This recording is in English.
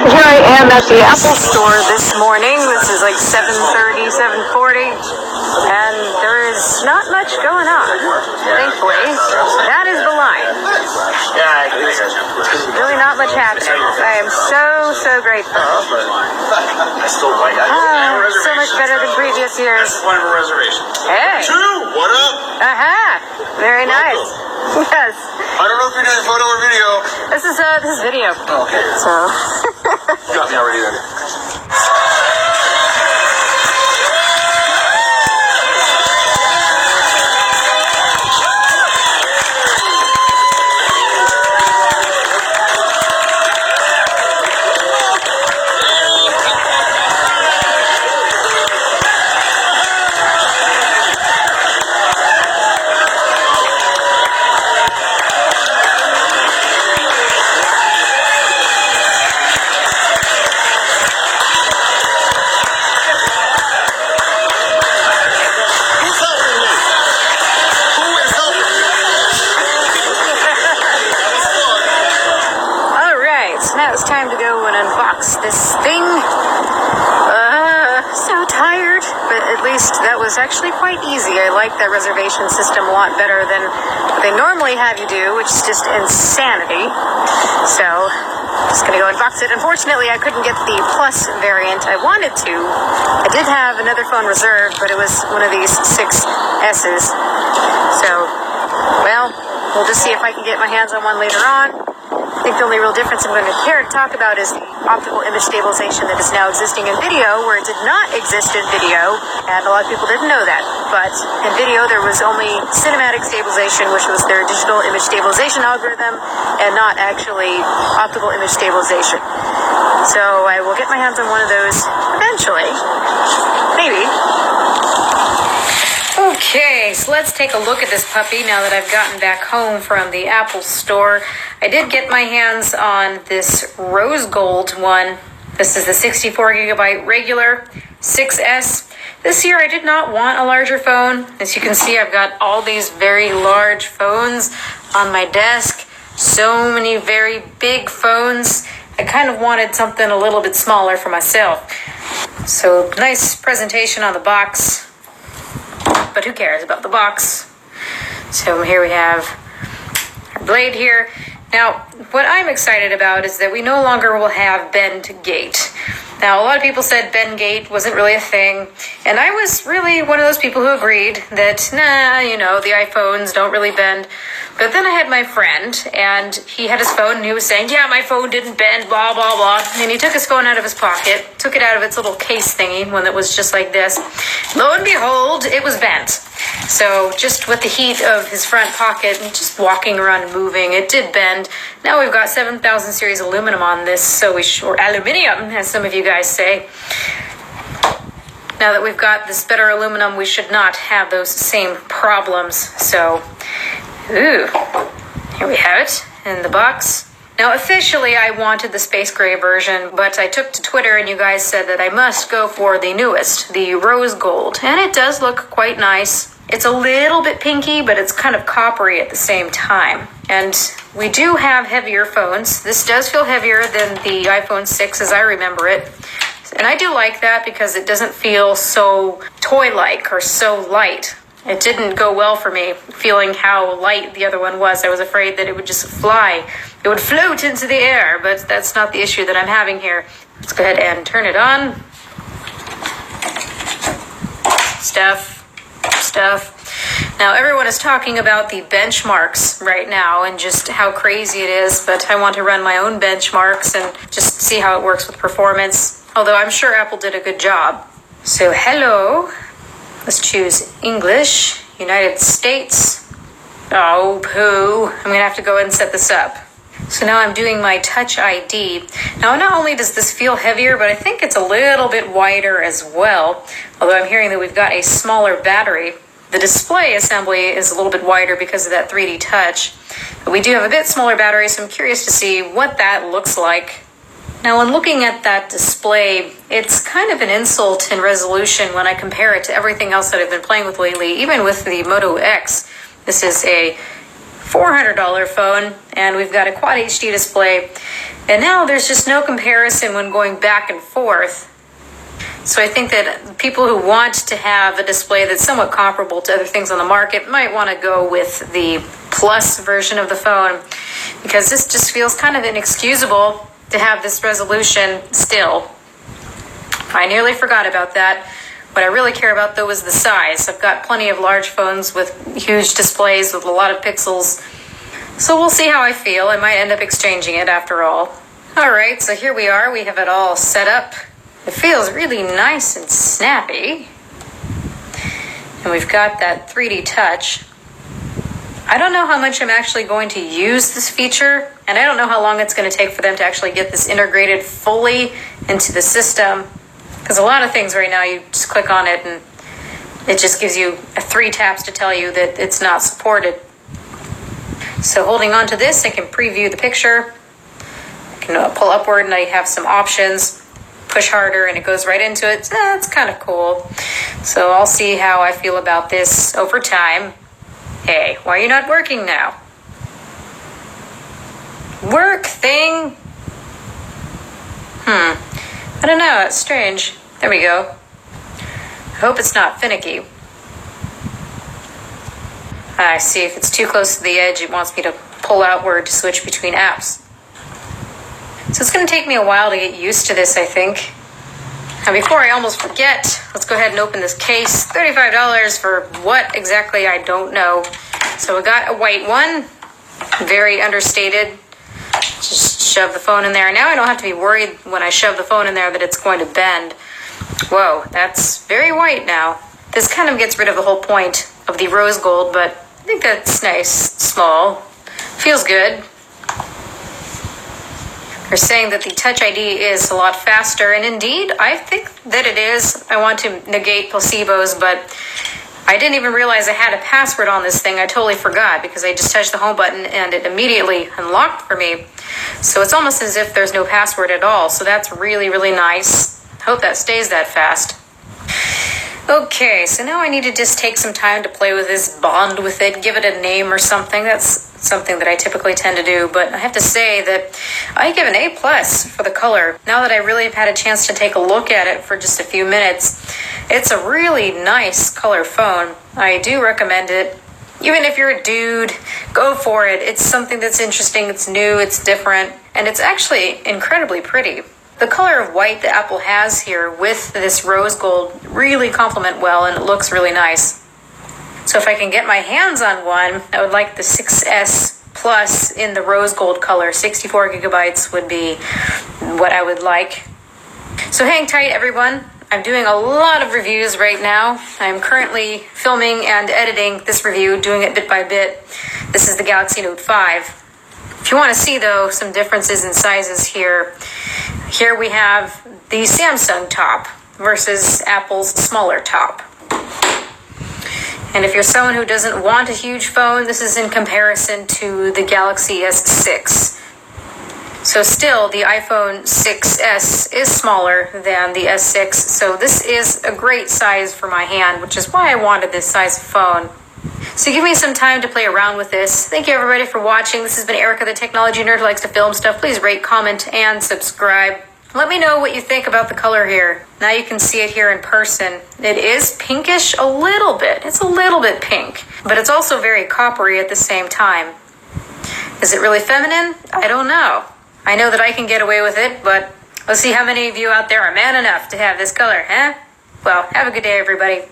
Here I am at the Apple Store this morning. This is like 7:30, 7:40, and there is not much going on, thankfully. That is the line. Really not much happening. I am so grateful. So much better than previous years. One of a reservation. Hey. Two, what up? Aha. Very nice. Yes. I don't know if you're doing photo or video. This is video. Oh, okay. So. You got me already then. Now it's time to go and unbox this thing. So tired, but at least that was actually quite easy. I like that reservation system a lot better than what they normally have you do, which is just insanity. So, just gonna go unbox it. Unfortunately, I couldn't get the Plus variant. I wanted to. I did have another phone reserved, but it was one of these 6S's. So, well, we'll just see if I can get my hands on one later on. I think the only real difference I'm going to care to talk about is the optical image stabilization that is now existing in video, where it did not exist in video, and a lot of people didn't know that. But in video, there was only cinematic stabilization, which was their digital image stabilization algorithm, and not actually optical image stabilization. So I will get my hands on one of those eventually. Maybe. Okay, so let's take a look at this puppy now that I've gotten back home from the Apple Store. I did get my hands on this rose gold one. This is the 64 gigabyte regular 6S. This year I did not want a larger phone. As you can see, I've got all these very large phones on my desk. So many very big phones. I kind of wanted something a little bit smaller for myself. So nice presentation on the box. But who cares about the box? So here we have our blade here. Now, what I'm excited about is that we no longer will have bend gate. Now, a lot of people said bend gate wasn't really a thing, and I was really one of those people who agreed that, the iPhones don't really bend. But then I had my friend, and he had his phone, and he was saying, yeah, my phone didn't bend, blah, blah, blah. And he took his phone out of his pocket, took it out of its little case thingy, one that was just like this. Lo and behold, it was bent. So just with the heat of his front pocket and just walking around and moving, it did bend. Now we've got 7000 series aluminum on this, or aluminium, as some of you guys say. Now that we've got this better aluminum, we should not have those same problems. So, here we have it in the box. Now, officially, I wanted the space gray version, but I took to Twitter and you guys said that I must go for the newest, the rose gold. And it does look quite nice. It's a little bit pinky, but it's kind of coppery at the same time. And we do have heavier phones. This does feel heavier than the iPhone 6 as I remember it. And I do like that because it doesn't feel so toy-like or so light. It didn't go well for me, feeling how light the other one was. I was afraid that it would just fly. It would float into the air, but that's not the issue that I'm having here. Let's go ahead and turn it on. Stuff. Now, everyone is talking about the benchmarks right now and just how crazy it is, but I want to run my own benchmarks and just see how it works with performance, although I'm sure Apple did a good job. So, hello. Let's choose English, United States. Oh, poo. I'm going to have to go ahead and set this up. So now I'm doing my Touch ID. Now, not only does this feel heavier, but I think it's a little bit wider as well. Although I'm hearing that we've got a smaller battery. The display assembly is a little bit wider because of that 3D touch. But we do have a bit smaller battery, so I'm curious to see what that looks like. Now, when looking at that display, it's kind of an insult in resolution when I compare it to everything else that I've been playing with lately, even with the Moto X. This is a $400 phone, and we've got a Quad HD display. And now there's just no comparison when going back and forth. So I think that people who want to have a display that's somewhat comparable to other things on the market might want to go with the Plus version of the phone, because this just feels kind of inexcusable to have this resolution still. I nearly forgot about that. What I really care about, though, is the size. I've got plenty of large phones with huge displays with a lot of pixels. So we'll see how I feel. I might end up exchanging it after all. All right, so here we are. We have it all set up. It feels really nice and snappy. And we've got that 3D touch. I don't know how much I'm actually going to use this feature, and I don't know how long it's going to take for them to actually get this integrated fully into the system. Because a lot of things right now, you just click on it and it just gives you 3 taps to tell you that it's not supported. So holding on to this, I can preview the picture. I can pull upward and I have some options. Push harder and it goes right into it. That's kind of cool. So I'll see how I feel about this over time. Hey, why are you not working now? Work thing? I don't know, it's strange. There we go. I hope it's not finicky. I see, if it's too close to the edge, it wants me to pull outward to switch between apps. So it's going to take me a while to get used to this, I think. Now, before I almost forget, let's go ahead and open this case. $35 for what exactly, I don't know. So we got a white one, very understated. Just shove the phone in there. Now I don't have to be worried when I shove the phone in there that it's going to bend. Whoa, that's very white now. This kind of gets rid of the whole point of the rose gold, but I think that's nice, small. Feels good. They're saying that the Touch ID is a lot faster, and indeed, I think that it is. I want to negate placebos, but I didn't even realize I had a password on this thing. I totally forgot because I just touched the home button and it immediately unlocked for me. So it's almost as if there's no password at all. So that's really, really nice. Hope that stays that fast. Okay, so now I need to just take some time to play with this, bond with it, give it a name or something. That's something that I typically tend to do, but I have to say that I give an A+ for the color. Now that I really have had a chance to take a look at it for just a few minutes, it's a really nice color phone. I do recommend it. Even if you're a dude, go for it. It's something that's interesting, it's new, it's different, and it's actually incredibly pretty. The color of white that Apple has here with this rose gold really complement well, and it looks really nice. So if I can get my hands on one, I would like the 6S Plus in the rose gold color. 64 gigabytes would be what I would like. So hang tight, everyone. I'm doing a lot of reviews right now. I'm currently filming and editing this review, doing it bit by bit. This is the Galaxy Note 5. If you want to see, though, some differences in sizes here, here we have the Samsung top versus Apple's smaller top. And if you're someone who doesn't want a huge phone, this is in comparison to the Galaxy S6. So still, the iPhone 6S is smaller than the S6, so this is a great size for my hand, which is why I wanted this size phone. So give me some time to play around with this. Thank you, everybody, for watching. This has been Erica, the technology nerd who likes to film stuff. Please rate, comment, and subscribe. Let me know what you think about the color here. Now you can see it here in person. It is pinkish a little bit. It's a little bit pink, but it's also very coppery at the same time. Is it really feminine? I don't know. I know that I can get away with it, but let's see how many of you out there are man enough to have this color, huh? Well, have a good day, everybody.